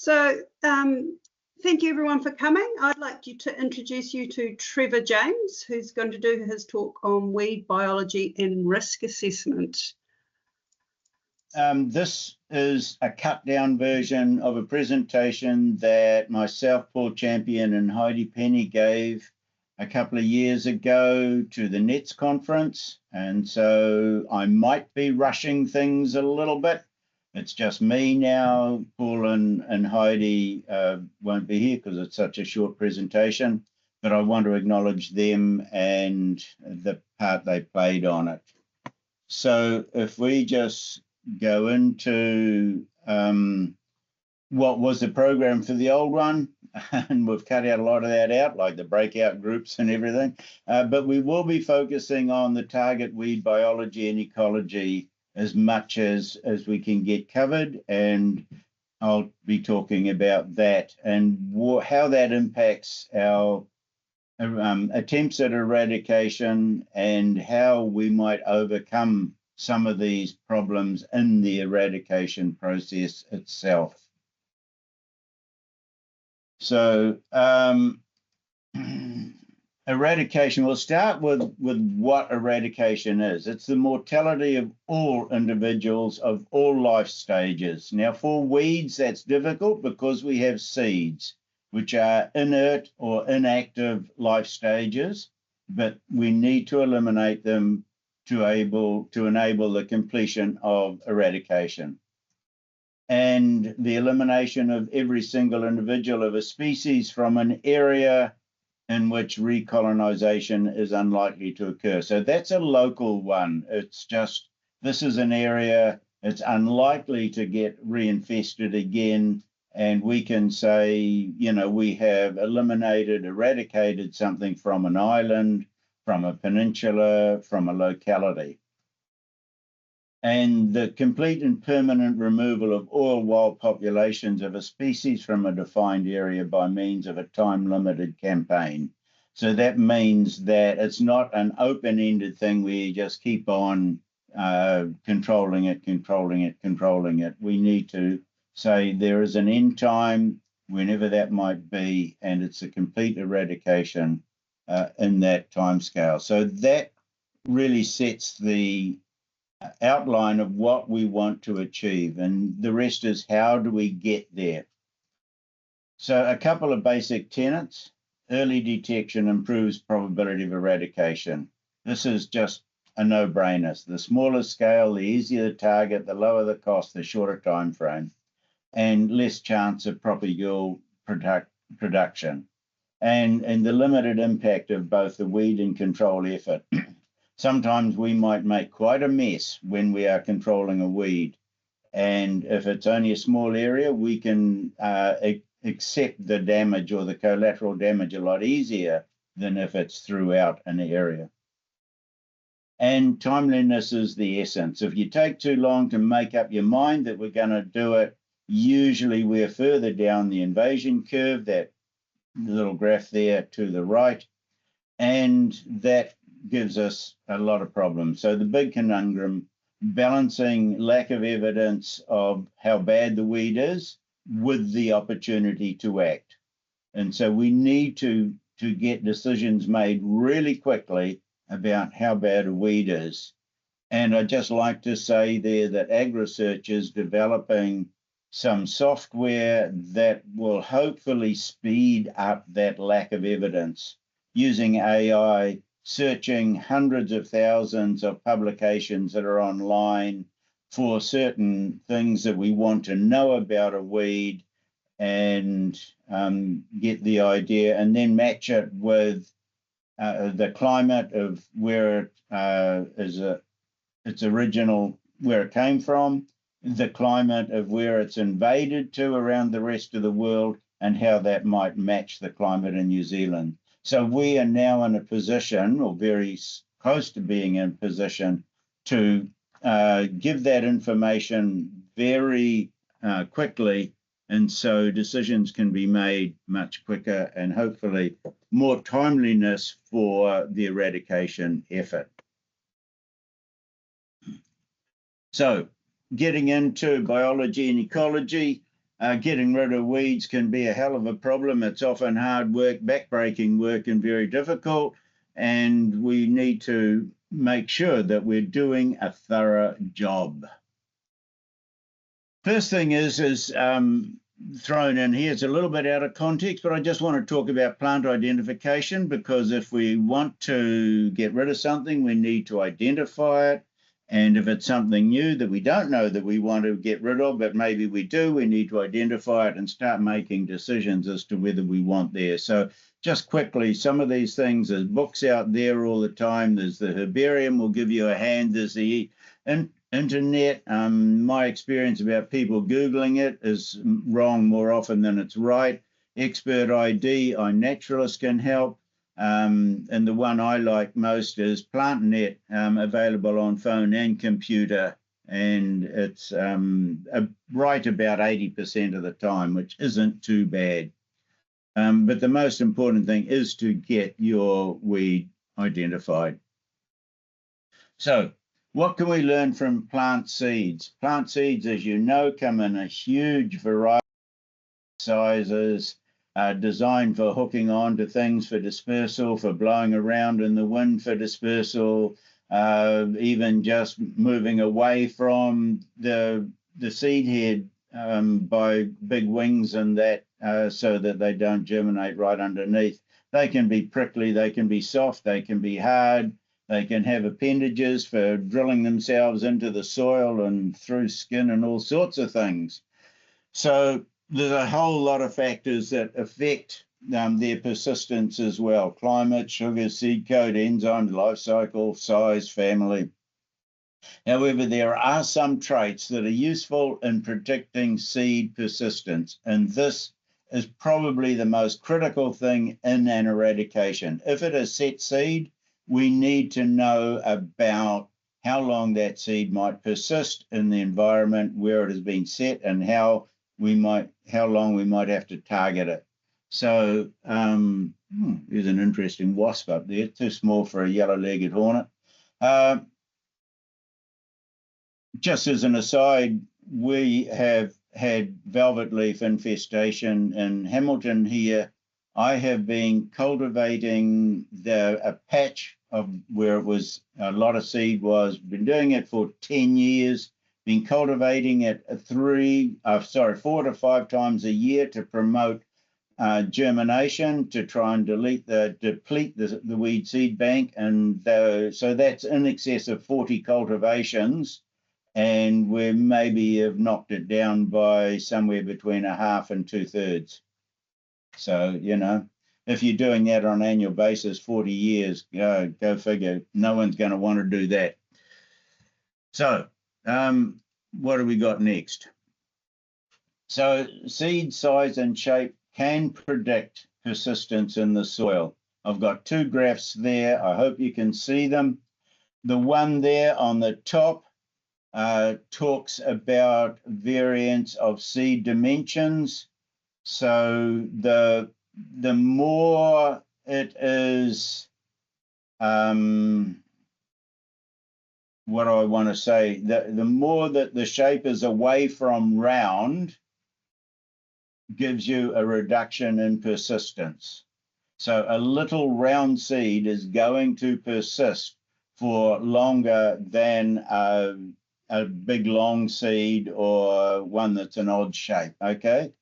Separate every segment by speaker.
Speaker 1: So thank you everyone for coming. I'd like to introduce you to Trevor James, who's going to do his talk on weed biology and risk assessment.
Speaker 2: This is a cut down version of a presentation that myself, Paul Champion and Heidi Pene gave a couple of years ago to the NETS conference. And so I might be rushing things a little bit. It's just me now. Paul and Heidi won't be here because it's such a short presentation, but I want to acknowledge them and the part they played on it. So if we just go into what was the program for the old one, and we've cut out a lot of that out, like the breakout groups and everything, but we will be focusing on the target weed biology and ecology as much as we can get covered, and I'll be talking about that and how that impacts our attempts at eradication and how we might overcome some of these problems in the eradication process itself. So eradication, we'll start with what eradication is. It's the mortality of all individuals of all life stages. Now for weeds, that's difficult because we have seeds, which are inert or inactive life stages, but we need to eliminate them to enable the completion of eradication. And the elimination of every single individual of a species from an area in which recolonization is unlikely to occur. So that's a local one. It's just, this is an area, it's unlikely to get reinfested again. And we can say, you know, we have eliminated, eradicated something from an island, from a peninsula, from a locality. And the complete and permanent removal of all wild populations of a species from a defined area by means of a time-limited campaign. So that means that it's not an open-ended thing where you just keep on controlling it. We need to say there is an end time, whenever that might be, and it's a complete eradication in that time scale. So that really sets the outline of what we want to achieve, and the rest is how do we get there. So a couple of basic tenets. Early detection improves probability of eradication. This is just a no-brainer. The smaller scale, the easier the target, the lower the cost, the shorter time frame, and less chance of propagule production, and the limited impact of both the weed and control effort. Sometimes we might make quite a mess when we are controlling a weed. And if it's only a small area, we can accept the damage or the collateral damage a lot easier than if it's throughout an area. And timeliness is the essence. If you take too long to make up your mind that we're going to do it, usually we're further down the invasion curve, that little graph there to the right, and that gives us a lot of problems. So the big conundrum, balancing lack of evidence of how bad the weed is with the opportunity to act. And so we need to get decisions made really quickly about how bad a weed is. And I'd just like to say there that AgResearch is developing some software that will hopefully speed up that lack of evidence using AI, searching hundreds of thousands of publications that are online for certain things that we want to know about a weed, and get the idea, and then match it with the climate of where its original, where it came from, the climate of where it's invaded to around the rest of the world, and how that might match the climate in New Zealand. So we are now in a position, or very close to being in a position, to give that information very quickly, and so decisions can be made much quicker and hopefully more timeliness for the eradication effort. So getting into biology and ecology, Getting rid of weeds can be a hell of a problem. It's often hard work, backbreaking work, and very difficult. And we need to make sure that we're doing a thorough job. First thing is thrown in here. It's a little bit out of context, but I just want to talk about plant identification, because if we want to get rid of something, we need to identify it. And if it's something new that we don't know that we want to get rid of, but maybe we do, we need to identify it and start making decisions as to whether we want there. So just quickly, some of these things, there's books out there all the time. There's the herbarium will give you a hand. There's the internet. My experience about people Googling it is wrong more often than it's right. Expert ID, iNaturalist can help. And the one I like most is PlantNet, available on phone and computer. And it's right about 80% of the time, which isn't too bad. But the most important thing is to get your weed identified. So what can we learn from plant seeds? Plant seeds, as you know, come in a huge variety of sizes, designed for hooking on to things for dispersal, for blowing around in the wind for dispersal, even just moving away from the seed head by big wings and that, so that they don't germinate right underneath. They can be prickly, they can be soft, they can be hard. They can have appendages for drilling themselves into the soil and through skin and all sorts of things. So there's a whole lot of factors that affect their persistence as well. Climate, sugar, seed coat, enzymes, life cycle, size, family. However, there are some traits that are useful in predicting seed persistence, and this is probably the most critical thing in an eradication. If it is set seed, we need to know about how long that seed might persist in the environment where it has been set, and how long we might have to target it. So there's an interesting wasp up there, too small for a yellow-legged hornet. Just as an aside, we have had velvet leaf infestation in Hamilton here. I have been cultivating a patch of where it was a lot of seed was, been doing it for 10 years, been cultivating it 4 to 5 times a year to promote germination, to try and deplete the weed seed bank. And so that's in excess of 40 cultivations. And we maybe have knocked it down by somewhere between 1/2 and 2/3. So, you know, if you're doing that on an annual basis, 40 years, go figure, no one's going to want to do that. So what do we got next? So seed size and shape can predict persistence in the soil. I've got 2 graphs there. I hope you can see them. The one there on the top talks about variance of seed dimensions. So the more it is, what do I want to say? The more that the shape is away from round gives you a reduction in persistence. So a little round seed is going to persist for longer than a big long seed or one that's an odd shape, okay?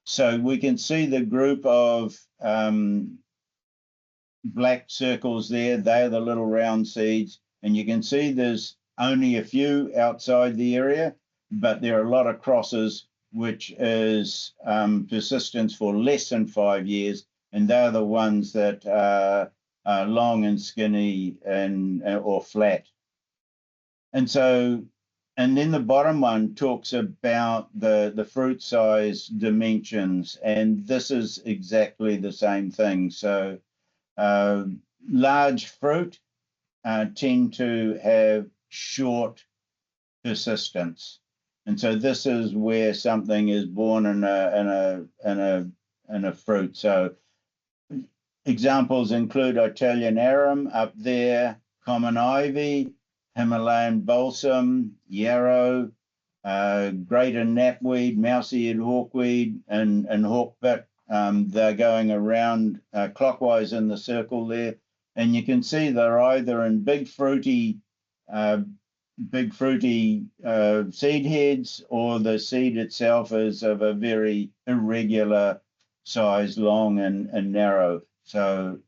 Speaker 2: So we can see the group of black circles there. They're the little round seeds. And you can see there's only a few outside the area, but there are a lot of crosses, which is persistence for less than 5 years. And they're the ones that are long and skinny and or flat. And so, and then the bottom one talks about the fruit size dimensions, and this is exactly the same thing. So large fruit tend to have short persistence, and so this is where something is born in a fruit. So examples include Italian arum up there, common ivy, Himalayan balsam, yarrow, greater knapweed, mouse-eared hawkweed, and hawkbit. They're going around clockwise in the circle there, and you can see they're either in big fruity seed heads, or the seed itself is of a very irregular size, long and narrow. So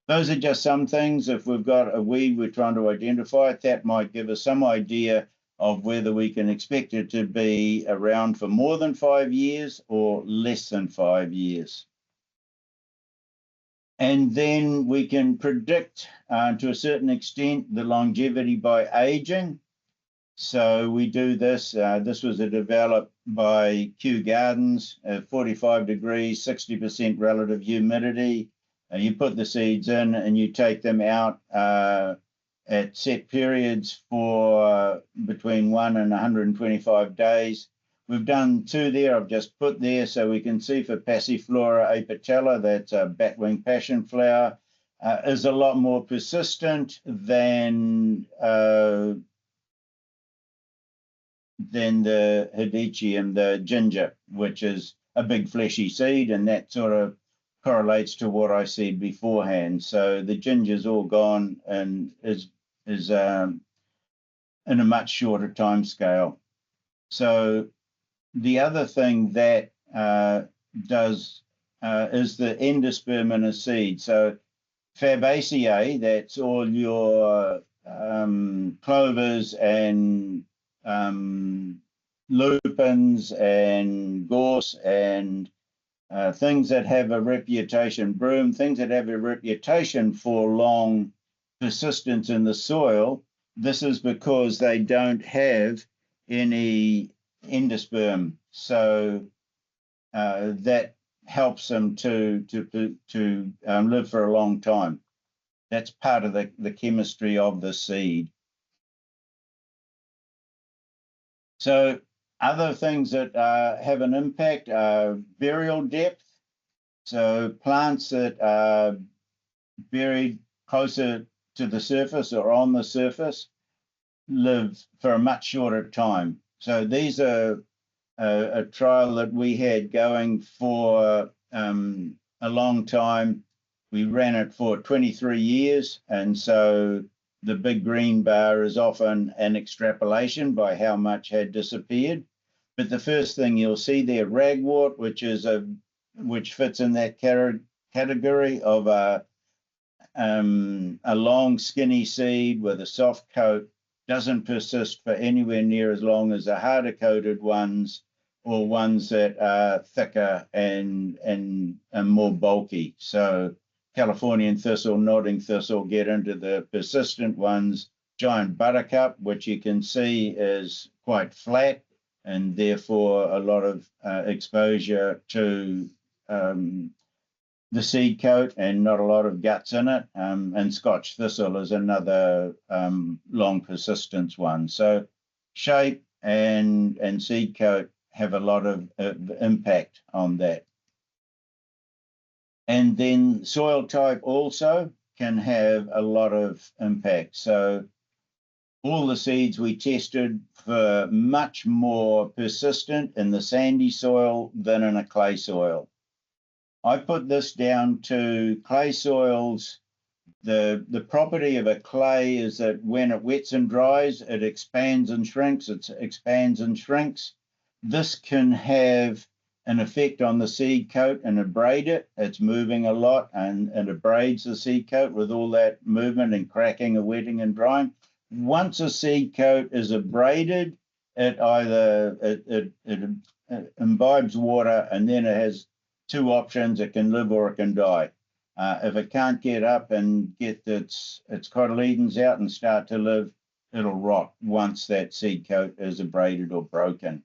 Speaker 2: those are just some things. If we've got a weed we're trying to identify, that might give us some idea of whether we can expect it to be around for more than 5 years or less than 5 years. And then we can predict to a certain extent the longevity by aging. So we do this. This was developed by Kew Gardens, 45 degrees, 60% relative humidity. You put the seeds in and you take them out at set periods for between 1 and 125 days. We've done 2 there. I've just put there so we can see for Passiflora apitella, that's a batwing passion flower, is a lot more persistent than the Hedychium, the ginger, which is a big fleshy seed, and that sort of correlates to what I said beforehand. So the ginger's all gone and is in a much shorter time scale. So the other thing that does is the endosperm in a seed. So Fabaceae, that's all your clovers and lupins and gorse and things that have a reputation, broom, things that have a reputation for long persistence in the soil. This is because they don't have any endosperm, so that helps them to live for a long time. That's part of the chemistry of the seed. So other things that have an impact are burial depth. So plants that are buried closer to the surface or on the surface live for a much shorter time. So these are a trial that we had going for a long time. We ran it for 23 years, and so the big green bar is often an extrapolation by how much had disappeared. But the first thing you'll see there, ragwort, which fits in that category of a long skinny seed with a soft coat, doesn't persist for anywhere near as long as the harder coated ones, or ones that are thicker and more bulky. So Californian thistle, nodding thistle get into the persistent ones. Giant buttercup, which you can see is quite flat and therefore a lot of exposure to the seed coat and not a lot of guts in it. And Scotch thistle is another long persistence one. So shape and seed coat have a lot of impact on that. And then soil type also can have a lot of impact. So all the seeds we tested for much more persistent in the sandy soil than in a clay soil. I put this down to clay soils. The property of a clay is that when it wets and dries, it expands and shrinks. It expands and shrinks. This can have an effect on the seed coat and abrade it. It's moving a lot and abrades the seed coat with all that movement and cracking and wetting and drying. Once a seed coat is abraded, it either it imbibes water, and then it has 2 options: it can live or it can die. If it can't get up and get its cotyledons out and start to live, it'll rot once that seed coat is abraded or broken.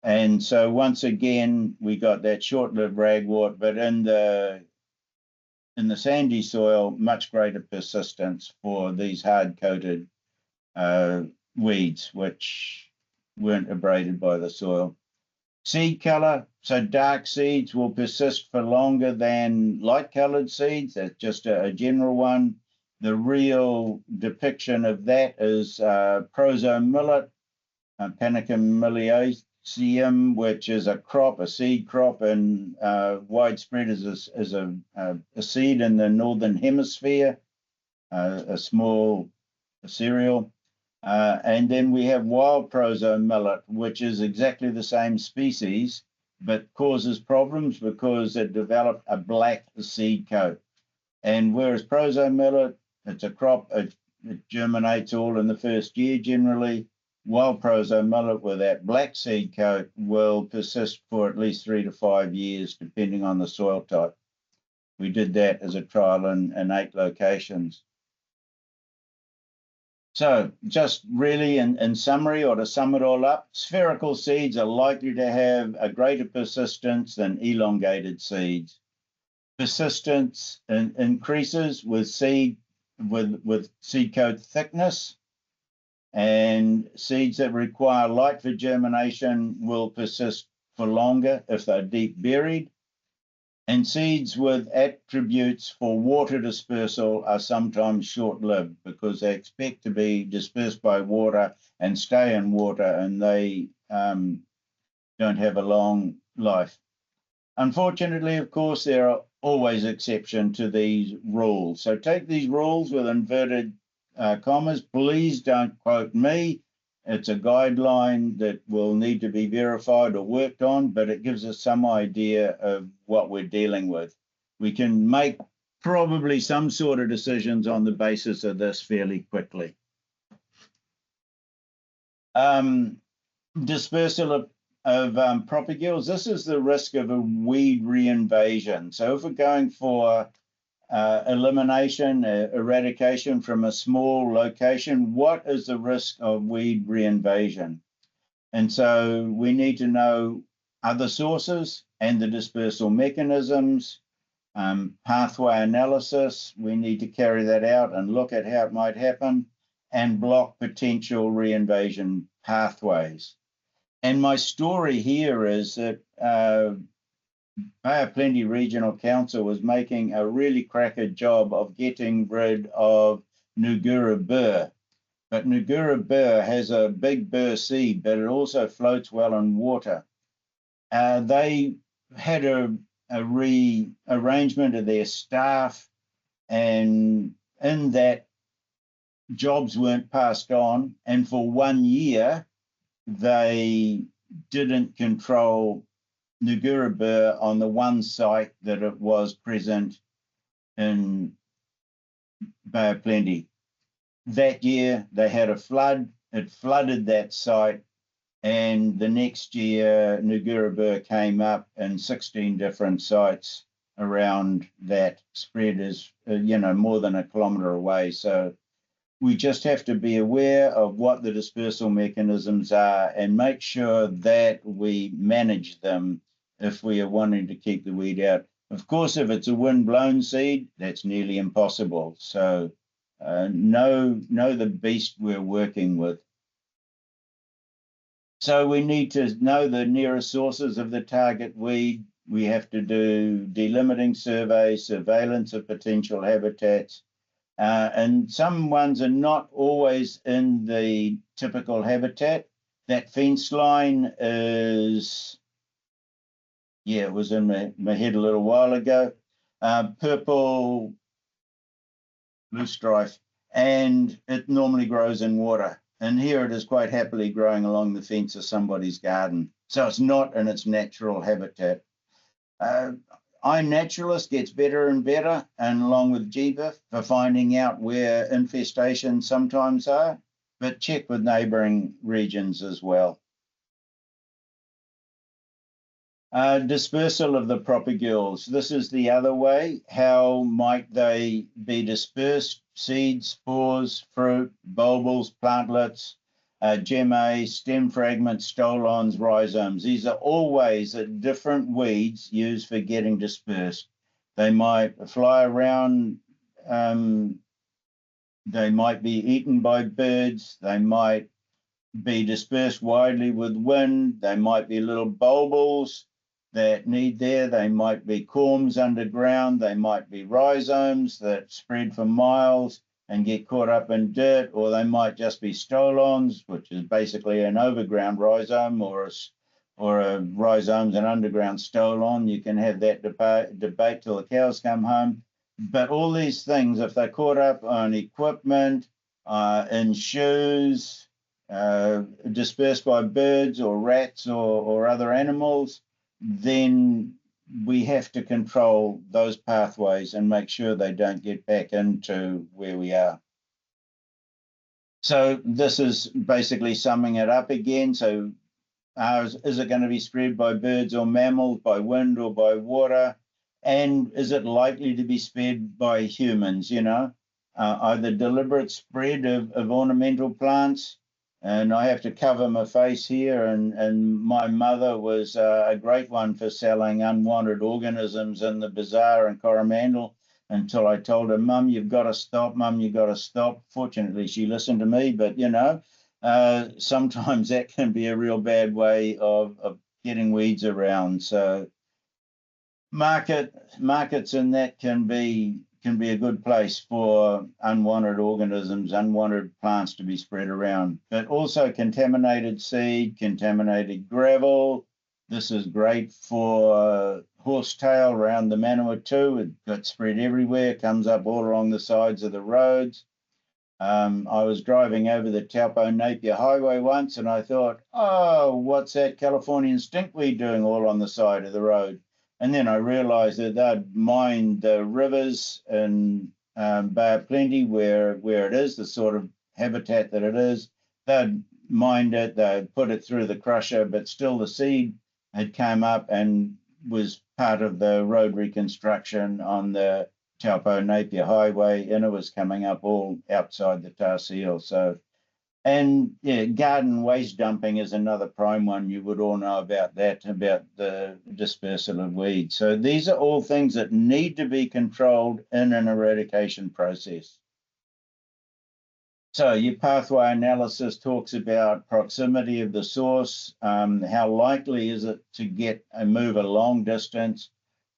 Speaker 2: And so once again, we got that short-lived ragwort, but in the sandy soil, much greater persistence for these hard-coated weeds, which weren't abraded by the soil. Seed color, so dark seeds will persist for longer than light-colored seeds. That's just a general one. The real depiction of that is prosome millet. Panicum miliaceum, which is a crop, a seed crop, and widespread as a seed in the northern hemisphere, a small cereal. And then we have wild proso millet, which is exactly the same species, but causes problems because it developed a black seed coat. And whereas proso millet, it's a crop, it germinates all in the first year generally. Wild proso millet with that black seed coat will persist for at least 3 to 5 years, depending on the soil type. We did that as a trial in 8 locations. So just really in summary, or to sum it all up, spherical seeds are likely to have a greater persistence than elongated seeds. Persistence increases with seed coat thickness, and seeds that require light for germination will persist for longer if they're deep buried. And seeds with attributes for water dispersal are sometimes short-lived because they expect to be dispersed by water and stay in water, and they don't have a long life. Unfortunately, of course, there are always exceptions to these rules. So take these rules with inverted commas. Please don't quote me. It's a guideline that will need to be verified or worked on, but it gives us some idea of what we're dealing with. We can make probably some sort of decisions on the basis of this fairly quickly. Dispersal of propagules. This is the risk of a weed reinvasion. So if we're going for elimination, eradication from a small location, what is the risk of weed reinvasion? And so we need to know other sources and the dispersal mechanisms, pathway analysis. We need to carry that out and look at how it might happen, and block potential reinvasion pathways. And my story here is that Bay of Plenty Regional Council was making a really cracker job of getting rid of Nugura burr. But Nugura burr has a big burr seed, but it also floats well in water. They had a rearrangement of their staff, and in that, jobs weren't passed on. And for 1 year, they didn't control Nugura burr on the one site that it was present in Bay of Plenty. That year they had a flood, it flooded that site, and the next year Nugura burr came up in 16 different sites around that, spread as more than a kilometre away. So we just have to be aware of what the dispersal mechanisms are and make sure that we manage them if we are wanting to keep the weed out. Of course, if it's a wind-blown seed, that's nearly impossible. So know the beast we're working with. So we need to know the nearest sources of the target weed. We have to do delimiting surveys, surveillance of potential habitats, and some ones are not always in the typical habitat. That fence line is, it was in my head a little while ago, purple loosestrife, and it normally grows in water. And here it is quite happily growing along the fence of somebody's garden. So it's not in its natural habitat. iNaturalist gets better and better, and along with GBIF, for finding out where infestations sometimes are, but check with neighbouring regions as well. Dispersal of the propagules. This is the other way. How might they be dispersed? Seeds, spores, fruit, bulbils, plantlets, gemmae, stem fragments, stolons, rhizomes. These are all ways that different weeds used for getting dispersed. They might fly around, they might be eaten by birds, they might be dispersed widely with wind, they might be little bulbils that need there, they might be corms underground, they might be rhizomes that spread for miles, and get caught up in dirt, or they might just be stolons, which is basically an overground rhizome, or a rhizome's an underground stolon. You can have that debate till the cows come home. But all these things, if they're caught up on equipment, in shoes, dispersed by birds or rats or other animals, then we have to control those pathways and make sure they don't get back into where we are. So this is basically summing it up again. So is it going to be spread by birds or mammals, by wind or by water? And is it likely to be spread by humans, either deliberate spread of ornamental plants? And I have to cover my face here, and my mother was a great one for selling unwanted organisms in the bazaar in Coromandel until I told her, Mum, you've got to stop, Mum, you've got to stop. Fortunately, she listened to me, but, sometimes that can be a real bad way of getting weeds around. So markets in that can be a good place for unwanted organisms, unwanted plants to be spread around, but also contaminated seed, contaminated gravel. This is great for horsetail around the Manawatu. It got spread everywhere, comes up all along the sides of the roads. I was driving over the Taupo Napier Highway once, and I thought, oh, what's that Californian stinkweed doing all on the side of the road? And then I realized that they'd mined the rivers in Bay of Plenty where it is, the sort of habitat that it is. They'd mined it, they'd put it through the crusher, but still the seed had come up and was part of the road reconstruction on the Taupo Napier Highway, and it was coming up all outside the tar seal. So, and yeah, garden waste dumping is another prime one. You would all know about that, about the dispersal of weeds. So these are all things that need to be controlled in an eradication process. So your pathway analysis talks about proximity of the source, how likely is it to get a move a long distance.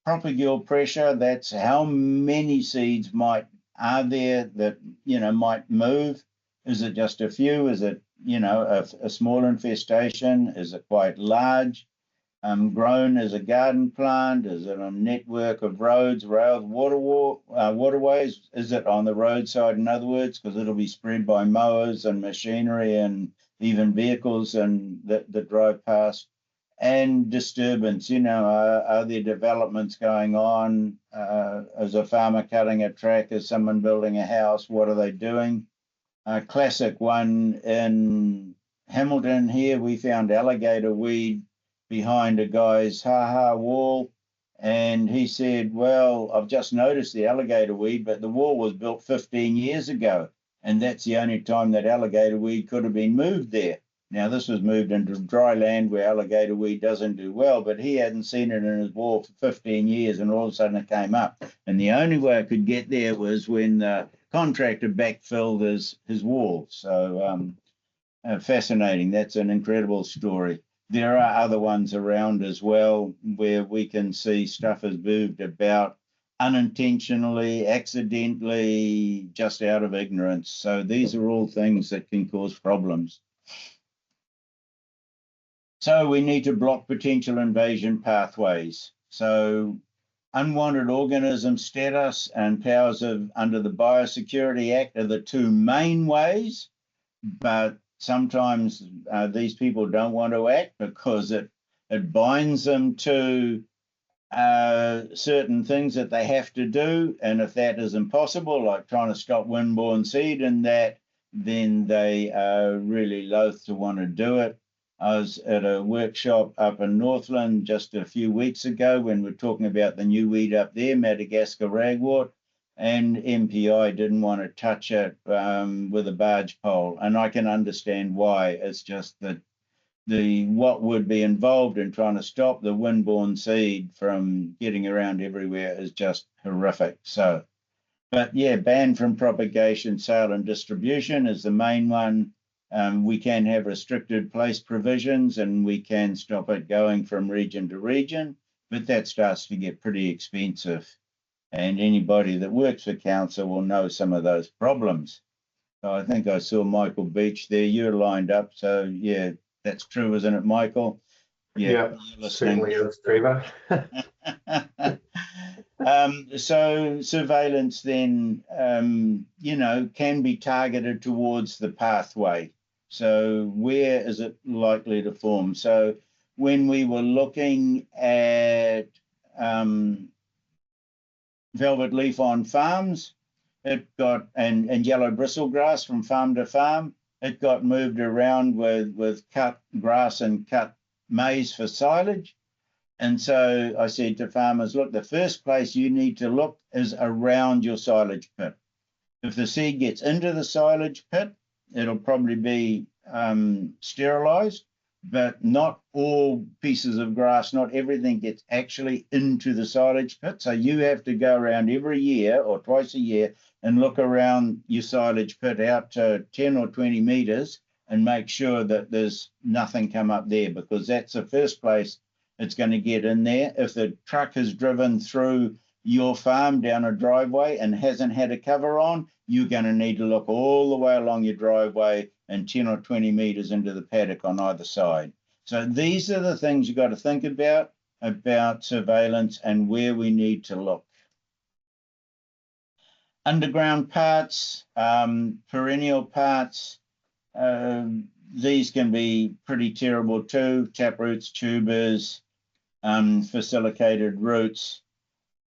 Speaker 2: Propagule pressure, that's how many seeds are there that might move. Is it just a few? Is it a small infestation? Is it quite large? Grown as a garden plant? Is it a network of roads, rails, waterways? Is it on the roadside, in other words, because it'll be spread by mowers and machinery and even vehicles and that drive past? And disturbance, are there developments going on? Is a farmer cutting a track? Is someone building a house? What are they doing? A classic one in Hamilton here, we found alligator weed behind a guy's ha-ha wall. And he said, well, I've just noticed the alligator weed, but the wall was built 15 years ago. And that's the only time that alligator weed could have been moved there. Now, this was moved into dry land where alligator weed doesn't do well, but he hadn't seen it in his wall for 15 years, and all of a sudden it came up. And the only way it could get there was when the contractor backfilled his wall. So fascinating. That's an incredible story. There are other ones around as well where we can see stuff has moved about unintentionally, accidentally, just out of ignorance. So these are all things that can cause problems. So we need to block potential invasion pathways. So unwanted organism status and powers under the Biosecurity Act are the two main ways, but sometimes these people don't want to act because it binds them to certain things that they have to do. And if that is impossible, like trying to stop windborne seed and that, then they are really loath to want to do it. I was at a workshop up in Northland just a few weeks ago when we're talking about the new weed up there, Madagascar ragwort, and MPI didn't want to touch it with a barge pole. And I can understand why. It's just that what would be involved in trying to stop the windborne seed from getting around everywhere is just horrific. So, but yeah, ban from propagation, sale and distribution is the main one. We can have restricted place provisions and we can stop it going from region to region, but that starts to get pretty expensive. And anybody that works for council will know some of those problems. So I think I saw Michael Beach there. You're lined up. So yeah, that's true, isn't it, Michael?
Speaker 3: Yeah, certainly is, Trevor.
Speaker 2: So surveillance then, you know, can be targeted towards the pathway. So where is it likely to form? So when we were looking at velvet leaf on farms, it got, and yellow bristlegrass from farm to farm, it got moved around with cut grass and cut maize for silage. And so I said to farmers, look, the first place you need to look is around your silage pit. If the seed gets into the silage pit, it'll probably be sterilized, but not all pieces of grass, not everything gets actually into the silage pit. So you have to go around every year or twice a year and look around your silage pit out to 10 or 20 meters and make sure that there's nothing come up there, because that's the first place it's going to get in there. If the truck has driven through your farm down a driveway and hasn't had a cover on, you're going to need to look all the way along your driveway and 10 or 20 meters into the paddock on either side. So these are the things you've got to think about surveillance and where we need to look. Underground parts, perennial parts, these can be pretty terrible too. Taproots, tubers, facilitated roots.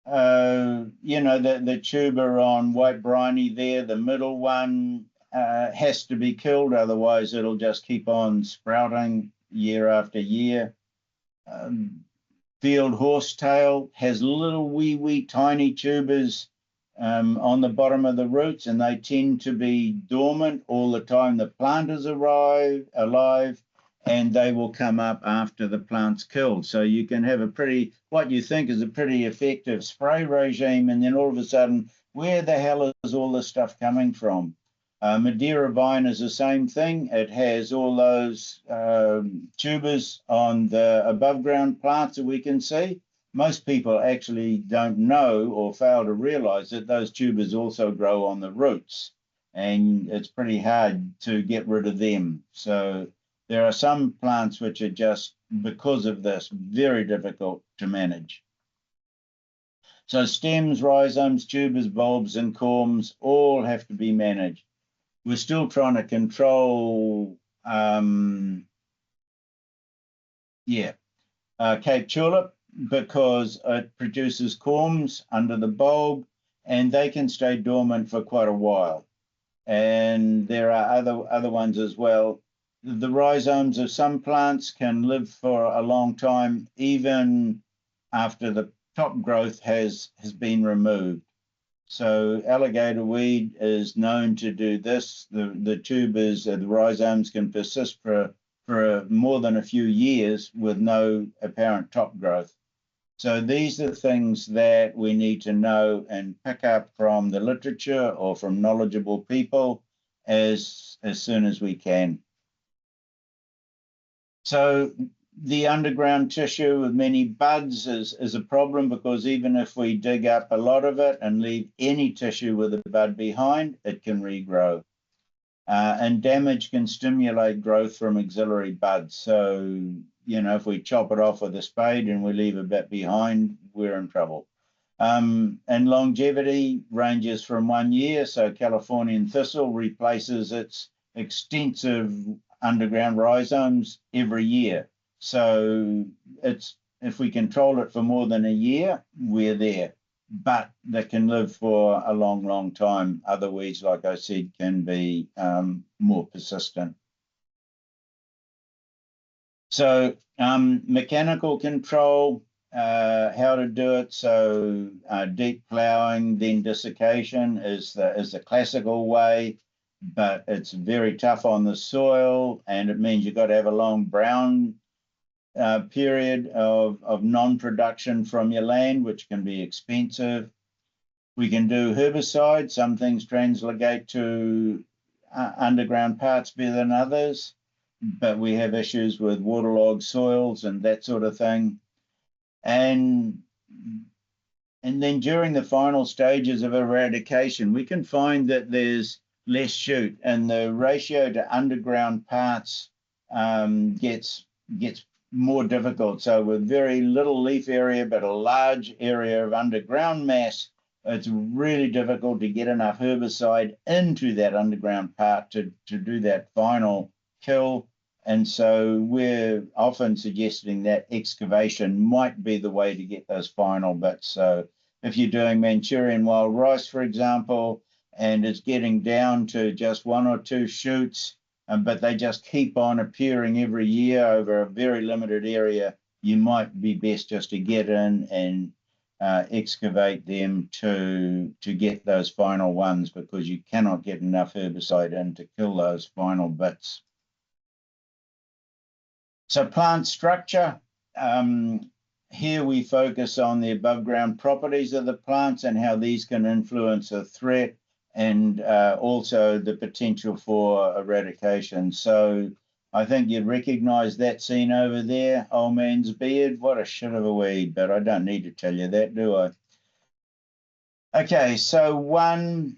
Speaker 2: You know, the tuber on white briny there, the middle one has to be killed, otherwise it'll just keep on sprouting year after year. Field horsetail has little wee tiny tubers on the bottom of the roots, and they tend to be dormant all the time the plant is alive, and they will come up after the plant's killed. So you can have a pretty, what you think is a pretty effective spray regime, and then all of a sudden, where the hell is all this stuff coming from? Madeira vine is the same thing. It has all those tubers on the above ground plants that we can see. Most people actually don't know or fail to realize that those tubers also grow on the roots, and it's pretty hard to get rid of them. So there are some plants which are just, because of this, very difficult to manage. So stems, rhizomes, tubers, bulbs, and corms all have to be managed. We're still trying to control, Cape tulip, because it produces corms under the bulb, and they can stay dormant for quite a while. And there are other ones as well. The rhizomes of some plants can live for a long time, even after the top growth has been removed. So alligator weed is known to do this. The tubers, the rhizomes can persist for more than a few years with no apparent top growth. So these are things that we need to know and pick up from the literature or from knowledgeable people as soon as we can. So the underground tissue with many buds is a problem, because even if we dig up a lot of it and leave any tissue with a bud behind, it can regrow. And damage can stimulate growth from auxiliary buds. So, you know, if we chop it off with a spade and we leave a bit behind, we're in trouble. And longevity ranges from 1 year. So Californian thistle replaces its extensive underground rhizomes every year. So if we control it for more than a year, we're there. But they can live for a long time. Other weeds, like I said, can be more persistent. So mechanical control, how to do it. So deep ploughing, then desiccation is the classical way, but it's very tough on the soil, and it means you've got to have a long brown period of non-production from your land, which can be expensive. We can do herbicide. Some things translocate to underground parts better than others, but we have issues with waterlogged soils and that sort of thing. And And then during the final stages of eradication, we can find that there's less shoot, and the ratio to underground parts gets more difficult. So with very little leaf area, but a large area of underground mass, it's really difficult to get enough herbicide into that underground part to do that final kill. And so we're often suggesting that excavation might be the way to get those final bits. So if you're doing Manchurian wild rice, for example, and it's getting down to just 1 or 2 shoots, but they just keep on appearing every year over a very limited area, you might be best just to get in and excavate them to get those final ones, because you cannot get enough herbicide in to kill those final bits. So plant structure, here we focus on the above ground properties of the plants and how these can influence a threat, and also the potential for eradication. So I think you'd recognize that scene over there, old man's beard. What a shit of a weed, but I don't need to tell you that, do I? Okay, so one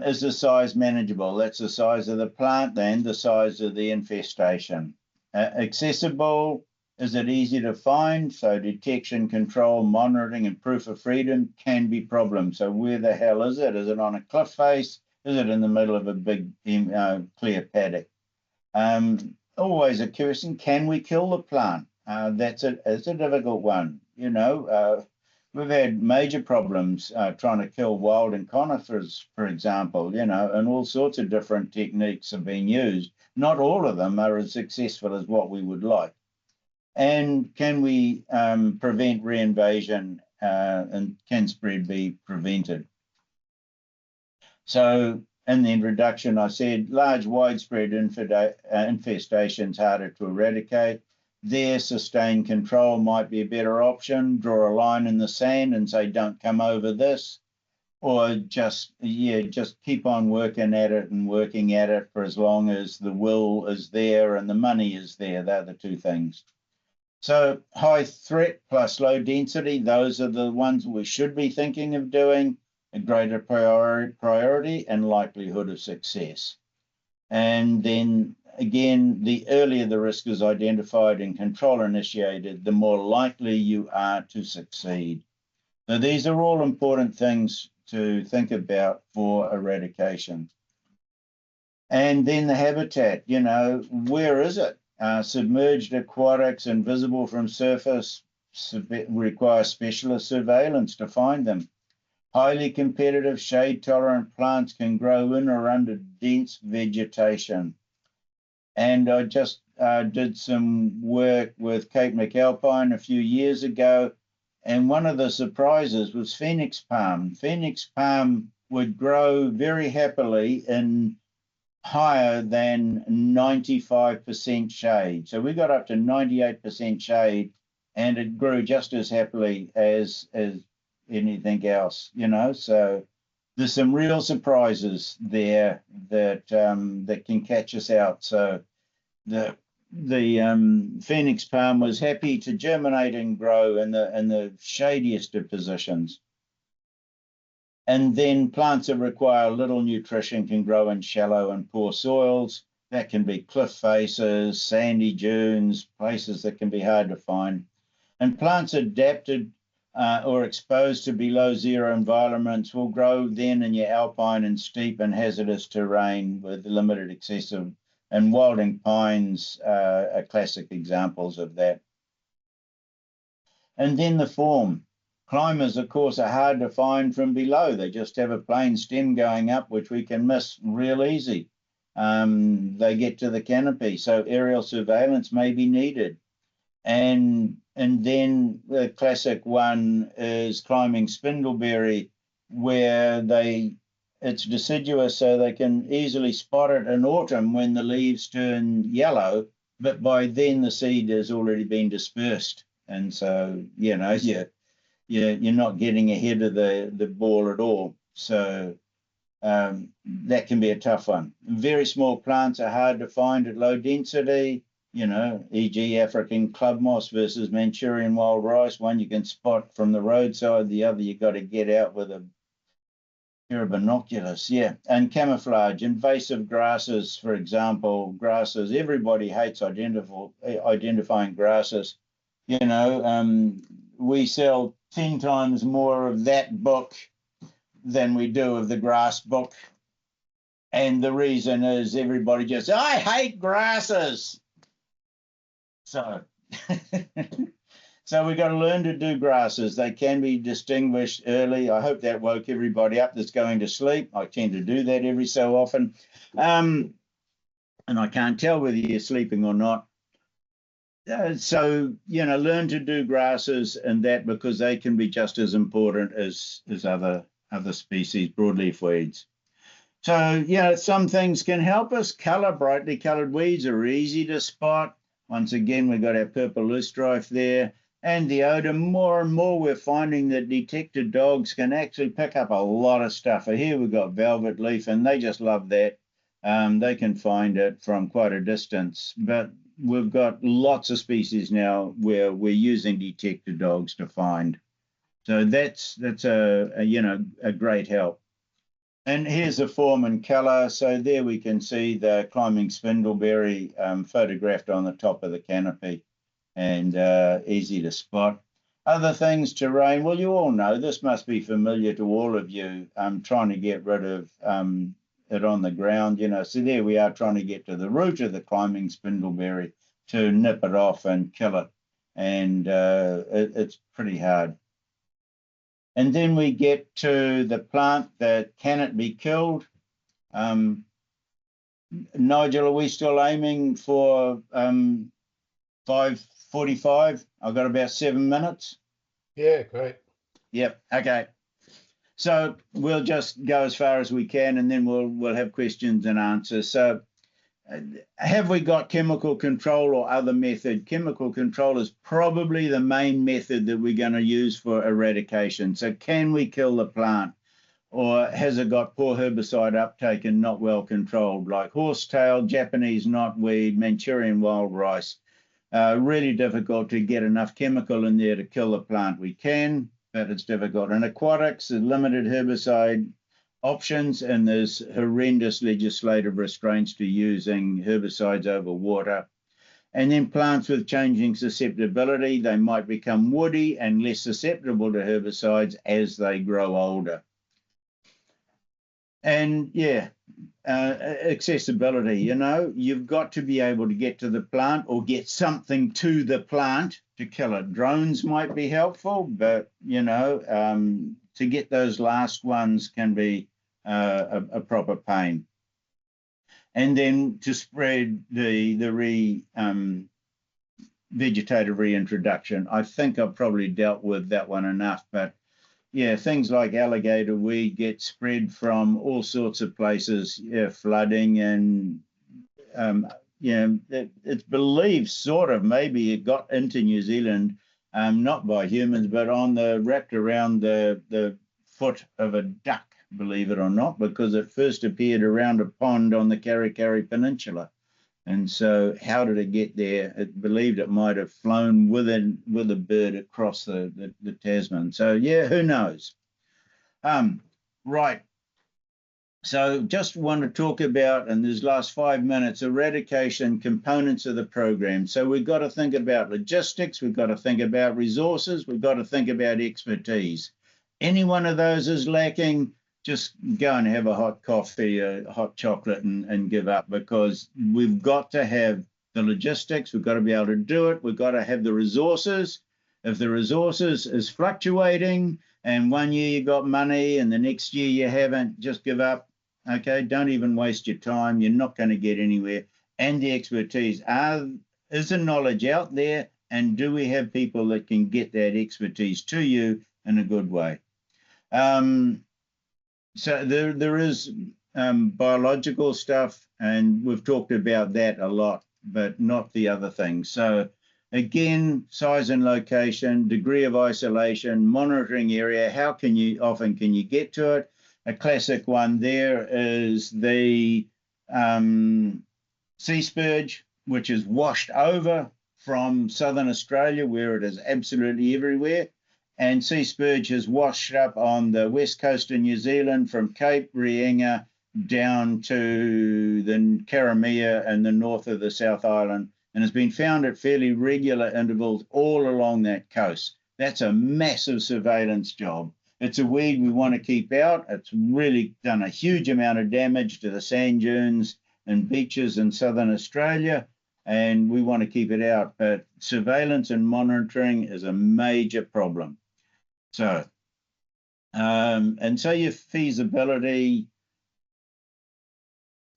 Speaker 2: is the size manageable. That's the size of the plant and the size of the infestation. Accessible, is it easy to find? So detection, control, monitoring, and proof of freedom can be problems. So where the hell is it? Is it on a cliff face? Is it in the middle of a big clear paddock? Always a question, can we kill the plant? It's a difficult one. You know, we've had major problems trying to kill wild and conifers, for example, you know, and all sorts of different techniques have been used. Not all of them are as successful as what we would like. And can we prevent reinvasion, and can spread be prevented? So in the introduction, I said large widespread infestations harder to eradicate. There, sustained control might be a better option. Draw a line in the sand and say, don't come over this. Or just keep on working at it and working at it for as long as the will is there and the money is there. They're the two things. So high threat plus low density, those are the ones we should be thinking of doing. A greater priority and likelihood of success. And then again, the earlier the risk is identified and control initiated, the more likely you are to succeed. So these are all important things to think about for eradication. And then the habitat, you know, where is it? Submerged aquatics, invisible from surface, require specialist surveillance to find them. Highly competitive shade-tolerant plants can grow in or under dense vegetation. And I just did some work with Cape McAlpine a few years ago, and one of the surprises was phoenix palm. Phoenix palm would grow very happily in higher than 95% shade. So we got up to 98% shade, and it grew just as happily as anything else, you know. So there's some real surprises there that that can catch us out. So the phoenix palm was happy to germinate and grow in the shadiest of positions. And then plants that require little nutrition can grow in shallow and poor soils. That can be cliff faces, sandy dunes, places that can be hard to find. And plants adapted or exposed to below zero environments will grow then in your alpine and steep and hazardous terrain with limited excessive, and wilding pines are classic examples of that. And then the form. Climbers, of course, are hard to find from below. They just have a plain stem going up, which we can miss real easy. They get to the canopy, so aerial surveillance may be needed. And then the classic one is climbing spindleberry, where it's deciduous, so they can easily spot it in autumn when the leaves turn yellow, but by then the seed has already been dispersed. And so, you know, you're not getting ahead of the ball at all. So that can be a tough one. Very small plants are hard to find at low density. e.g. African club moss versus Manchurian wild rice. One you can spot from the roadside, the other you got to get out with a pair of binoculars. Yeah, and camouflage, invasive grasses, for example, grasses. Everybody hates identifying grasses. We sell 10 times more of that book than we do of the grass book. And the reason is everybody just, I hate grasses. So, so we've got to learn to do grasses. They can be distinguished early. I hope that woke everybody up that's going to sleep. I tend to do that every so often. And I can't tell whether you're sleeping or not. So, learn to do grasses and that, because they can be just as important as other species, broadleaf weeds. So, some things can help us. Brightly coloured weeds are easy to spot. Once again, we've got our purple loosestrife there. And the odour, more and more we're finding that detected dogs can actually pick up a lot of stuff. Here we've got velvet leaf, and they just love that. They can find it from quite a distance. But we've got lots of species now where we're using detector dogs to find. So that's a great help. And here's the form and colour. So there we can see the climbing spindleberry photographed on the top of the canopy, and easy to spot. Other things, terrain. Well, you all know, this must be familiar to all of you. Trying to get rid of it on the ground, so there we are trying to get to the root of the climbing spindleberry to nip it off and kill it, and it's pretty hard. And then we get to the plant that can it be killed. Nigel, are we still aiming for 5:45? I've got about 7 minutes.
Speaker 3: Yeah, great.
Speaker 2: Yep, okay. So we'll just go as far as we can, and then we'll have questions and answers. So have we got chemical control or other method? Chemical control is probably the main method that we're going to use for eradication. So can we kill the plant, or has it got poor herbicide uptake and not well controlled, like horsetail, Japanese knotweed, Manchurian wild rice? Really difficult to get enough chemical in there to kill the plant. We can, but it's difficult. In aquatics, there's limited herbicide options, and there's horrendous legislative restraints to using herbicides over water. And then plants with changing susceptibility, they might become woody and less susceptible to herbicides as they grow older. And accessibility, you've got to be able to get to the plant or get something to the plant to kill it. Drones might be helpful, but, to get those last ones can be a proper pain. And then to spread the vegetative reintroduction. I think I've probably dealt with that one enough, but yeah, things like alligator weed get spread from all sorts of places, flooding, and it's believed maybe it got into New Zealand, not by humans, but wrapped around the foot of a duck, believe it or not, because it first appeared around a pond on the Karikari Peninsula. And so how did it get there? It believed it might have flown with a bird across the Tasman. So yeah, who knows? Right. So just want to talk about, in these last 5 minutes, eradication components of the program. So we've got to think about logistics, we've got to think about resources, we've got to think about expertise. Any one of those is lacking, just go and have a hot coffee, a hot chocolate, and give up, because we've got to have the logistics, we've got to be able to do it, we've got to have the resources. If the resources is fluctuating and one year you got money and the next year you haven't, just give up. Okay, don't even waste your time. You're not going to get anywhere. And the expertise, is the knowledge out there, and do we have people that can get that expertise to you in a good way? So there is biological stuff, and we've talked about that a lot, but not the other things. So again, size and location, degree of isolation, monitoring area, how often can you get to it? A classic one there is the sea spurge. which is washed over from southern Australia, where it is absolutely everywhere. And sea spurge has washed up on the west coast of New Zealand from Cape Reinga down to the Karamea and the north of the South Island, and has been found at fairly regular intervals all along that coast. That's a massive surveillance job. It's a weed we want to keep out. It's really done a huge amount of damage to the sand dunes and beaches in southern Australia, and we want to keep it out. But surveillance and monitoring is a major problem. So, and so your feasibility,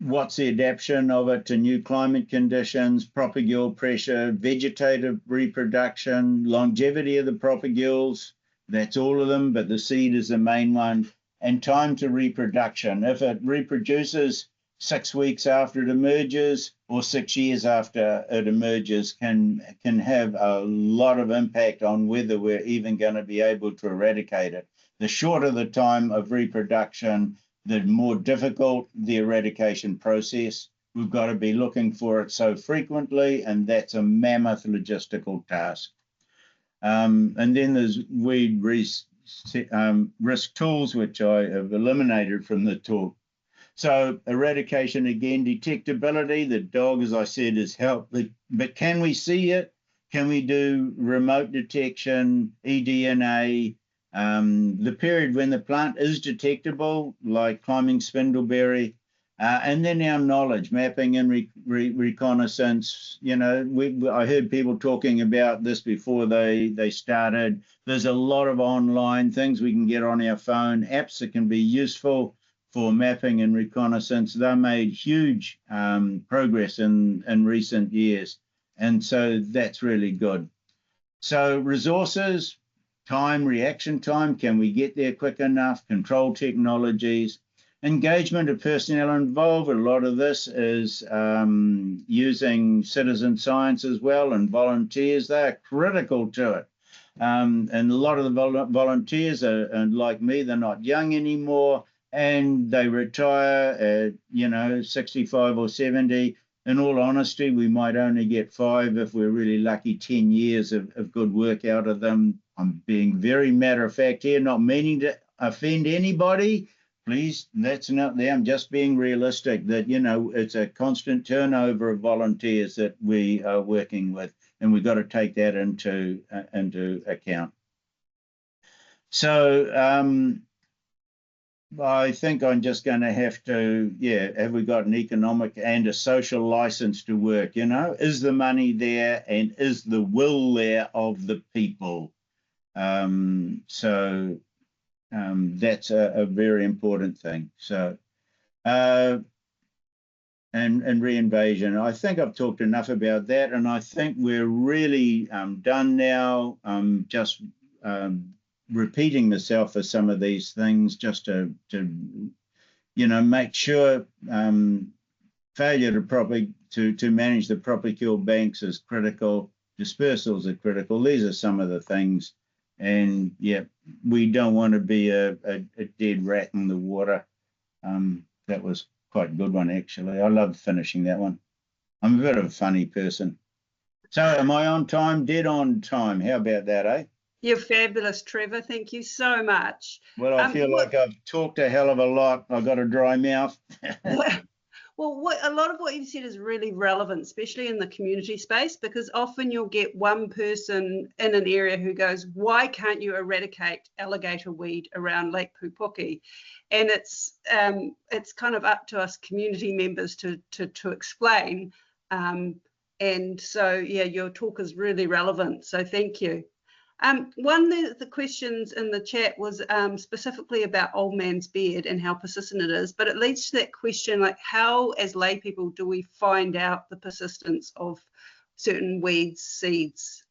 Speaker 2: what's the adaptation of it to new climate conditions, propagule pressure, vegetative reproduction, longevity of the propagules, that's all of them, but the seed is the main one, and time to reproduction. If it reproduces 6 weeks after it emerges or 6 years after it emerges, can have a lot of impact on whether we're even going to be able to eradicate it. The shorter the time of reproduction, the more difficult the eradication process. We've got to be looking for it so frequently, and that's a mammoth logistical task. And then there's weed risk tools, which I have eliminated from the talk. So eradication, again, detectability. The dog, as I said, is help, but can we see it? Can we do remote detection, eDNA? The period when the plant is detectable, like climbing spindleberry, and then our knowledge, mapping and reconnaissance. You know, I heard people talking about this before they started. There's a lot of online things we can get on our phone, apps that can be useful for mapping and reconnaissance. They made huge progress in recent years, and so that's really good. So resources, time, reaction time, can we get there quick enough? Control technologies, engagement of personnel involved. A lot of this is using citizen science as well, and volunteers. They're critical to it. And a lot of the volunteers are like me, they're not young anymore, and they retire at 65 or 70. In all honesty, we might only get 5, if we're really lucky, 10 years of good work out of them. I'm being very matter of fact here, not meaning to offend anybody. Please, that's not there. I'm just being realistic that, it's a constant turnover of volunteers that we are working with, and we've got to take that into account. So I think I'm just going to have to, have we got an economic and a social license to work? Is the money there, and is the will there of the people? That's a very important thing. So, and reinvasion. I think I've talked enough about that, and I think we're really done now. Just repeating myself for some of these things, just to make sure failure to manage the propagule banks is critical. Dispersals are critical. These are some of the things. And we don't want to be a dead rat in the water. That was quite a good one, actually. I love finishing that one. I'm a bit of a funny person. So am I on time? Dead on time. How about that, eh?
Speaker 1: You're fabulous, Trevor. Thank you so much.
Speaker 2: Well, I feel like I've talked a hell of a lot. I've got a dry mouth.
Speaker 1: Well, a lot of what you've said is really relevant, especially in the community space, because often you'll get one person in an area who goes, why can't you eradicate alligator weed around Lake Pupuki? And it's kind of up to us community members to explain. And so, your talk is really relevant. So thank you. One of the questions in the chat was specifically about old man's beard and how persistent it is, but it leads to that question, like, how as lay people do we find out the persistence of certain weeds, seeds?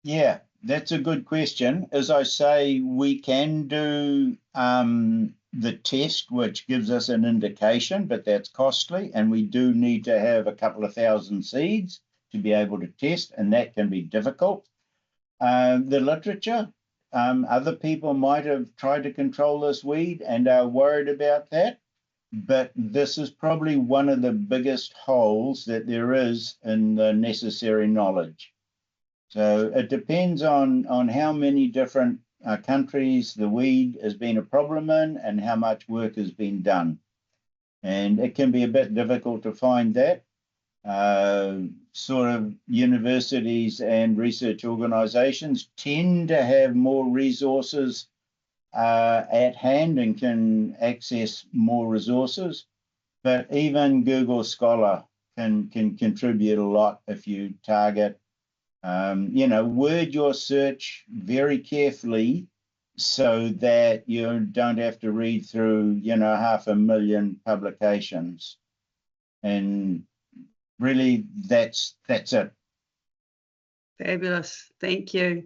Speaker 2: Yeah, that's a good question. As I say, we can do the test, which gives us an indication, but that's costly, and we do need to have a couple of thousand seeds to be able to test, and that can be difficult. The literature, other people might have tried to control this weed and are worried about that. but this is probably one of the biggest holes that there is in the necessary knowledge. So it depends on how many different countries the weed has been a problem in and how much work has been done. And it can be a bit difficult to find that. Sort of universities and research organizations tend to have more resources at hand and can access more resources, but even Google Scholar can contribute a lot if you target, word your search very carefully so that you don't have to read through, 500,000 publications. And really, that's it.
Speaker 1: Fabulous, thank you.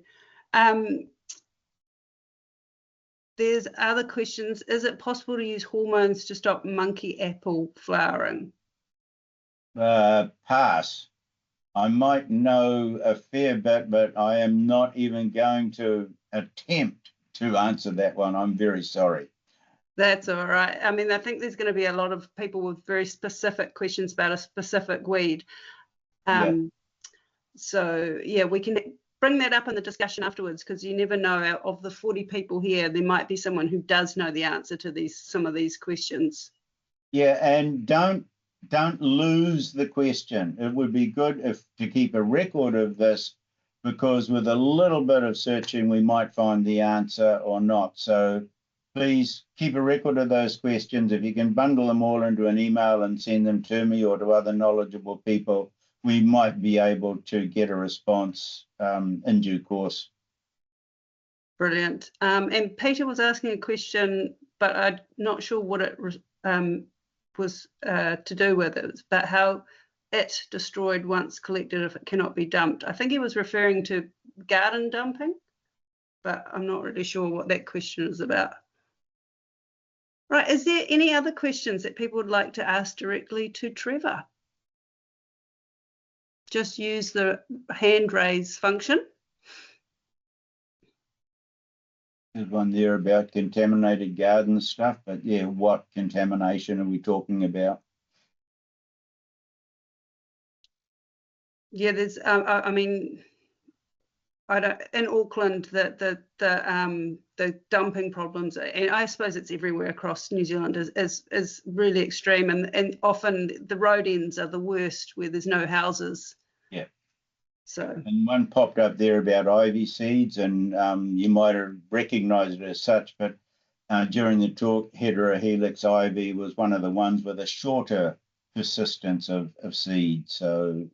Speaker 1: There's other questions. Is it possible to use hormones to stop monkey apple flowering?
Speaker 2: Pass. I might know a fair bit, but I am not even going to attempt to answer that one. I'm very sorry.
Speaker 1: That's all right. I mean, I think there's going to be a lot of people with very specific questions about a specific weed. So, yeah, we can bring that up in the discussion afterwards, because you never know, of the 40 people here, there might be someone who does know the answer to some of these questions.
Speaker 2: Yeah, and don't lose the question. It would be good to keep a record of this, because with a little bit of searching, we might find the answer or not. So please keep a record of those questions. If you can bundle them all into an email and send them to me or to other knowledgeable people, we might be able to get a response in due course.
Speaker 1: Brilliant. And Peter was asking a question, but I'm not sure what it was to do with. It was about how it destroyed once collected if it cannot be dumped. I think he was referring to garden dumping, but I'm not really sure what that question is about. Right, is there any other questions that people would like to ask directly to Trevor? Just use the hand raise function.
Speaker 2: There's one there about contaminated garden stuff, but yeah, what contamination are we talking about?
Speaker 1: Yeah, there's, I mean, I don't, in Auckland, the dumping problems, and I suppose it's everywhere across New Zealand, is really extreme, and often the road ends are the worst, where there's no houses. Yeah. So. And
Speaker 2: one popped up there about ivy seeds, and you might have recognised it as such, but during the talk, heterohelix ivy was one of the ones with a shorter persistence of seed. So.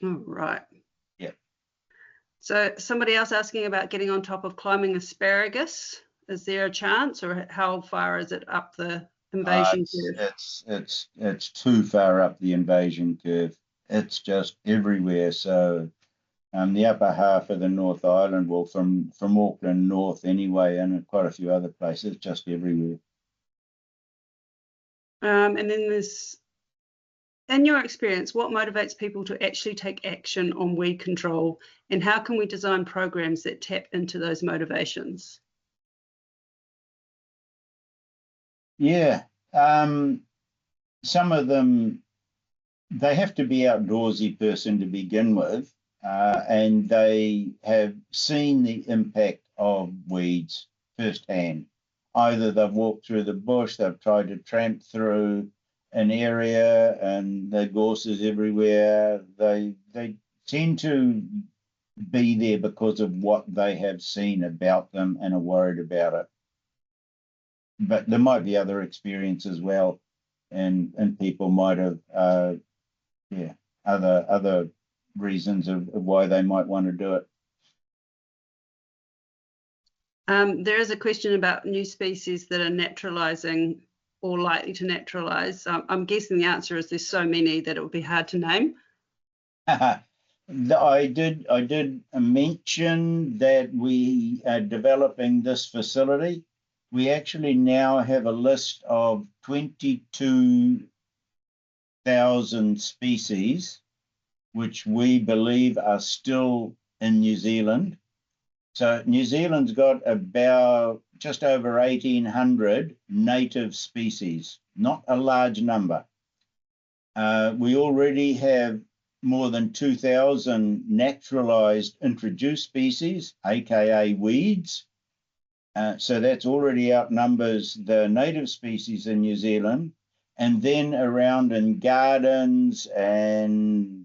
Speaker 1: Oh, right.
Speaker 2: Yeah.
Speaker 1: So somebody else asking about getting on top of climbing asparagus. Is there a chance, or how far is it up the invasion curve?
Speaker 2: It's too far up the invasion curve. It's just everywhere. So the upper half of the North Island, well, from Auckland north anyway, and quite a few other places, just everywhere.
Speaker 1: And then there's, in your experience, what motivates people to actually take action on weed control, and how can we design programs that tap into those motivations?
Speaker 2: Yeah, some of them, they have to be an outdoorsy person to begin with, and they have seen the impact of weeds firsthand. Either they've walked through the bush, they've tried to tramp through an area and the gorses everywhere. They tend to be there because of what they have seen about them and are worried about it. But there might be other experience as well, and people might have other reasons of why they might want to do it.
Speaker 1: There is a question about new species that are naturalizing or likely to naturalize. I'm guessing the answer is there's so many that it would be hard to name.
Speaker 2: I did mention that we are developing this facility. We actually now have a list of 22,000 species, which we believe are still in New Zealand. So New Zealand's got about just over 1,800 native species, not a large number. We already have more than 2,000 naturalized introduced species, aka weeds. So that's already outnumbers the native species in New Zealand. And then around in gardens and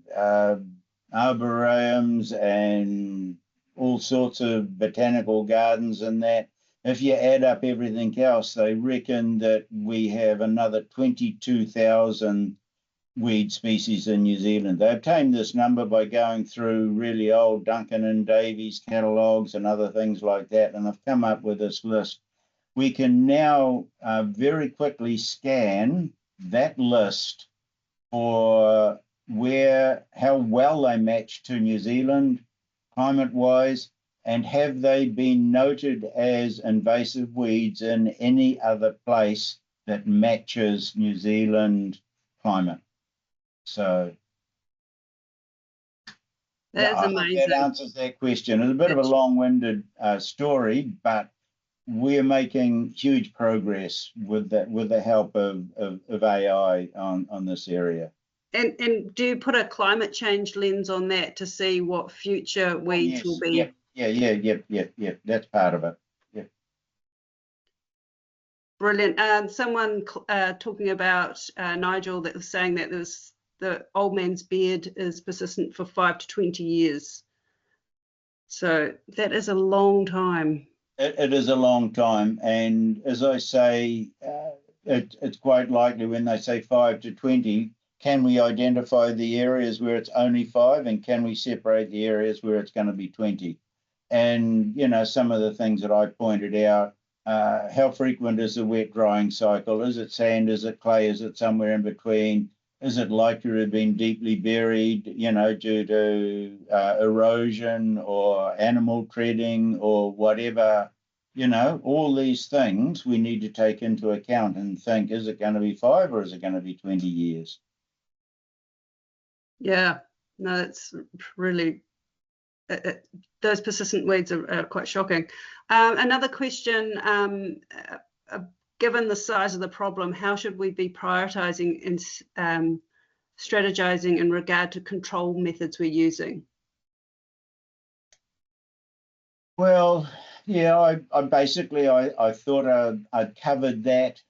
Speaker 2: arboreums and all sorts of botanical gardens and that, if you add up everything else, they reckon that we have another 22,000 weed species in New Zealand. They obtained this number by going through really old Duncan and Davies catalogues and other things like that, and I've come up with this list. We can now very quickly scan that list for how well they match to New Zealand climate-wise, and have they been noted as invasive weeds in any other place that matches New Zealand climate. So
Speaker 1: that's amazing.
Speaker 2: That answers that question. It's a bit of a long-winded story, but we're making huge progress with that, with the help of AI on this area.
Speaker 1: And do you put a climate change lens on that to see what future weeds will be?
Speaker 2: Yeah. That's part of it. Yeah.
Speaker 1: Brilliant. Someone talking about Nigel that was saying that the old man's beard is persistent for 5 to 20 years. So that is a long time.
Speaker 2: It is a long time, and as I say, it's quite likely when they say 5 to 20. Can we identify the areas where it's only 5, and can we separate the areas where it's going to be 20? And, you know, some of the things that I pointed out, how frequent is the wet drying cycle? Is it sand? Is it clay? Is it somewhere in between? Is it likely to have been deeply buried, you know, due to erosion or animal treading or whatever? You know, all these things we need to take into account and think, is it going to be 5 or is it going to be 20 years?
Speaker 1: Yeah, no, it's really, those persistent weeds are quite shocking. Another question, given the size of the problem, how should we be prioritising and strategizing in regard to control methods we're using?
Speaker 2: Well, yeah, I basically thought I'd covered that.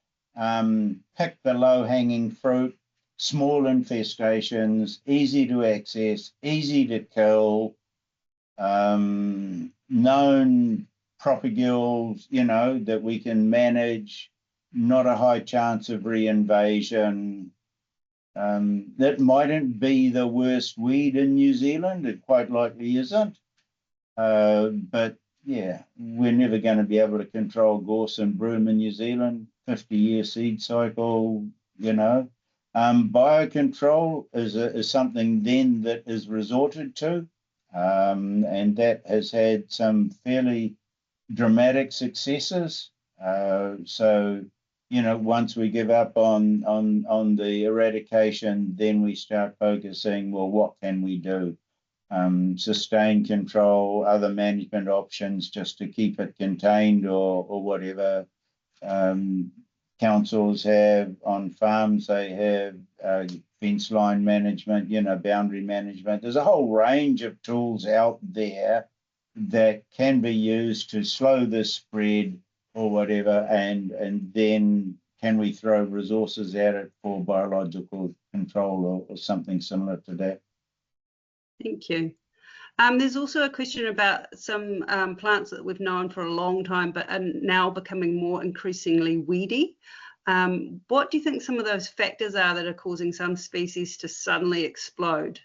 Speaker 2: Pick the low-hanging fruit, small infestations, easy to access, easy to kill, known propagules, you know, that we can manage, not a high chance of reinvasion. That mightn't be the worst weed in New Zealand. It quite likely isn't. But yeah, we're never going to be able to control gorse and broom in New Zealand. 50-year seed cycle, you know. Biocontrol is something then that is resorted to, and that has had some fairly dramatic successes. So, you know, once we give up on the eradication, then we start focusing, well, what can we do? Sustain control, other management options just to keep it contained or whatever. Councils have on farms, they have fence line management, you know, boundary management. There's a whole range of tools out there that can be used to slow the spread or whatever, and then can we throw resources at it for biological control or something similar to that?
Speaker 1: Thank you. There's also a question about some plants that we've known for a long time but are now becoming more increasingly weedy. What do you think some of those factors are that are causing some species to suddenly explode?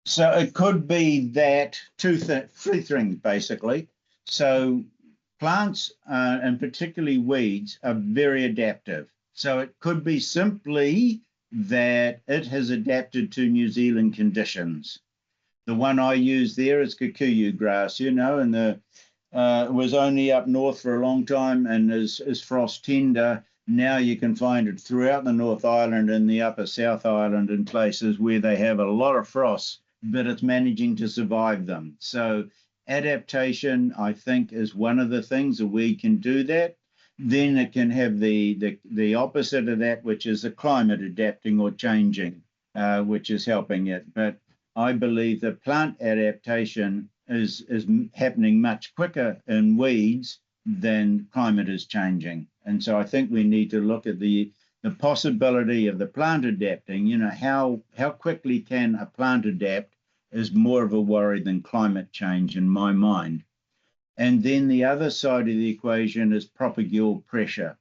Speaker 2: So it could be that three things basically. So plants and particularly weeds are very adaptive. So it could be simply that it has adapted to New Zealand conditions. The one I use there is kikuyu grass, you know, and it was only up north for a long time and is frost tender. Now you can find it throughout the North Island and the upper South Island in places where they have a lot of frost. but it's managing to survive them. So adaptation, I think, is one of the things that we can do that. Then it can have the opposite of that, which is the climate adapting or changing, which is helping it. But I believe that plant adaptation is happening much quicker in weeds than climate is changing. And so I think we need to look at the possibility of the plant adapting. You know, how quickly can a plant adapt is more of a worry than climate change in my mind. And then the other side of the equation is propagule pressure.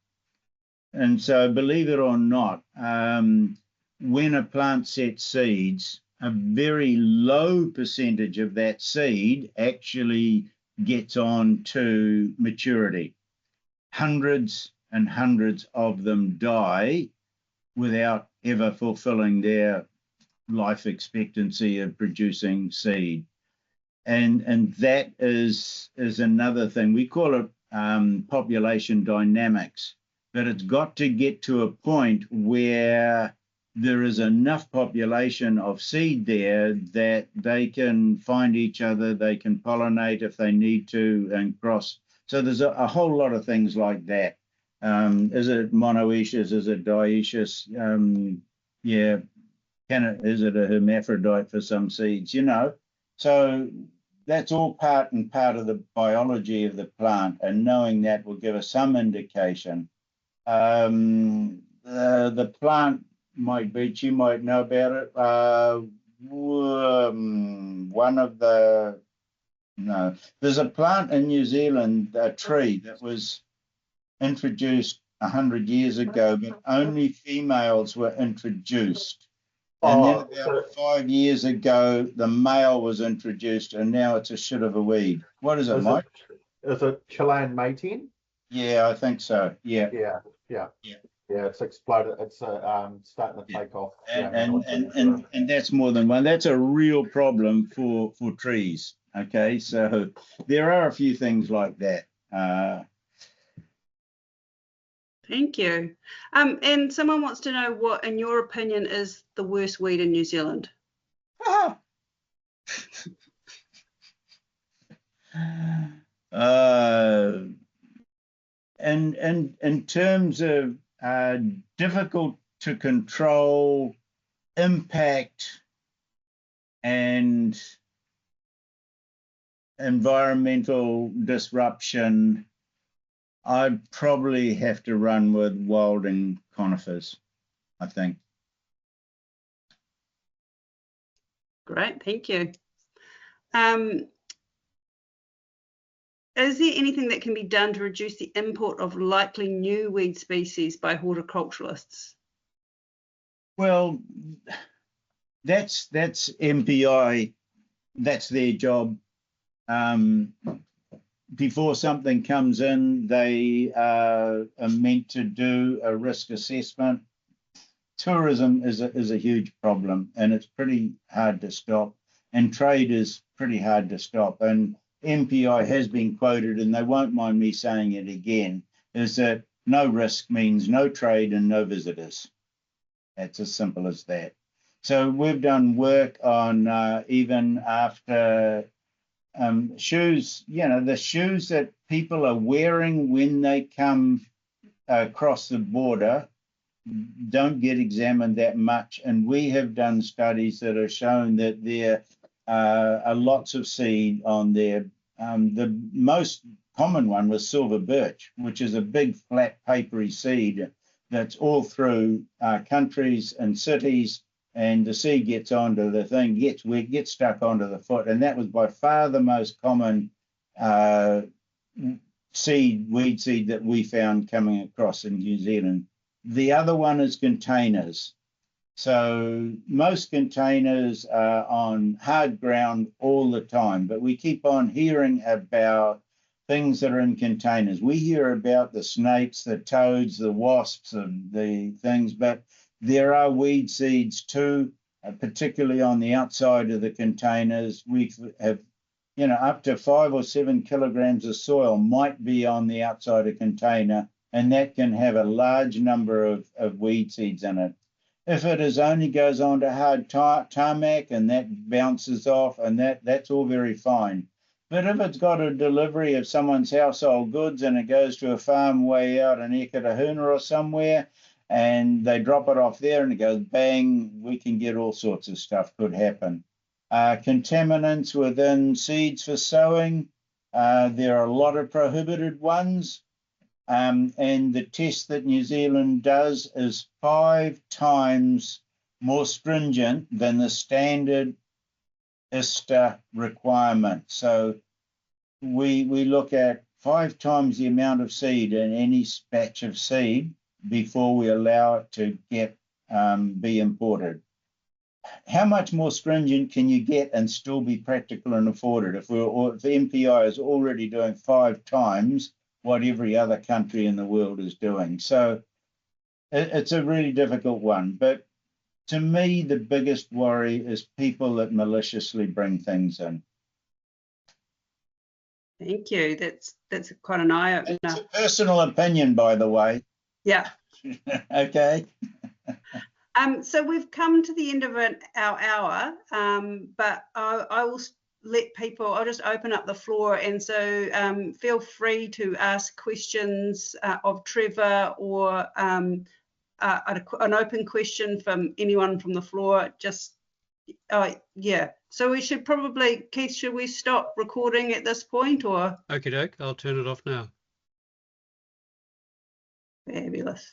Speaker 2: And so believe it or not, when a plant sets seeds, a very low percentage of that seed actually gets on to maturity. Hundreds and hundreds of them die without ever fulfilling their life expectancy of producing seed. And that is another thing. We call it population dynamics, but it's got to get to a point where there is enough population of seed there that they can find each other, they can pollinate if they need to, and cross. So there's a whole lot of things like that. Is it monoecious? Is it dioecious? Yeah, is it a hermaphrodite for some seeds? You know, so that's all part of the biology of the plant, and knowing that will give us some indication. The plant might be, you might know about it. There's a plant in New Zealand, a tree that was introduced 100 years ago, but only females were introduced. And then about 5 years ago, the male was introduced, and now it's a shit of a weed. What is it, Mike?
Speaker 3: Is it Chilean mating?
Speaker 2: Yeah, I think so. Yeah.
Speaker 3: Yeah, it's exploded. It's starting to take off.
Speaker 2: And that's more than one. That's a real problem for trees. Okay, so there are a few things like that.
Speaker 1: Thank you. And someone wants to know what, in your opinion, is the worst weed in New Zealand?
Speaker 2: In terms of difficult to control, impact, and environmental disruption, I'd probably have to run with wilding conifers, I think.
Speaker 1: Great, thank you. Is there anything that can be done to reduce the import of likely new weed species by horticulturalists?
Speaker 2: Well, that's MPI, that's their job. Before something comes in, they are meant to do a risk assessment. Tourism is a huge problem, and it's pretty hard to stop. And trade is pretty hard to stop. And MPI has been quoted, and they won't mind me saying it again, is that no risk means no trade and no visitors. That's as simple as that. So we've done work on even after shoes, you know, the shoes that people are wearing when they come across the border don't get examined that much. And we have done studies that have shown that there are lots of seed on there. The most common one was silver birch, which is a big flat papery seed that's all through countries and cities. And the seed gets onto the thing, gets stuck onto the foot. And that was by far the most common weed seed that we found coming across in New Zealand. The other one is containers. So most containers are on hard ground all the time, but we keep on hearing about things that are in containers. We hear about the snakes, the toads, the wasps, the things, but there are weed seeds too, particularly on the outside of the containers. We have, you know, up to 5 or 7 kilograms of soil might be on the outside of a container, and that can have a large number of weed seeds in it. If it is only goes on to hard tarmac and that bounces off, and that's all very fine. But if it's got a delivery of someone's household goods and it goes to a farm way out in Ekatahuna or somewhere, and they drop it off there and it goes bang, we can get all sorts of stuff could happen. Contaminants within seeds for sowing, there are a lot of prohibited ones. And the test that New Zealand does is 5 times more stringent than the standard ISTA requirement. So we look at 5 times the amount of seed in any batch of seed before we allow it to get be imported. How much more stringent can you get and still be practical and afforded? If the MPI is already doing 5 times what every other country in the world is doing. So it's a really difficult one. But to me, the biggest worry is people that maliciously bring things in.
Speaker 1: Thank you. That's quite an eye-opener.
Speaker 2: It's a personal opinion, by the way.
Speaker 1: Yeah.
Speaker 2: Okay.
Speaker 1: So we've come to the end of our hour, but I will let people, I'll just open up the floor, and so feel free to ask questions of Trevor, or an open question from anyone from the floor. Just, yeah. So we should probably, Keith, should we stop recording at this point, or?
Speaker 4: Okie doke, I'll turn it off now.
Speaker 1: Fabulous.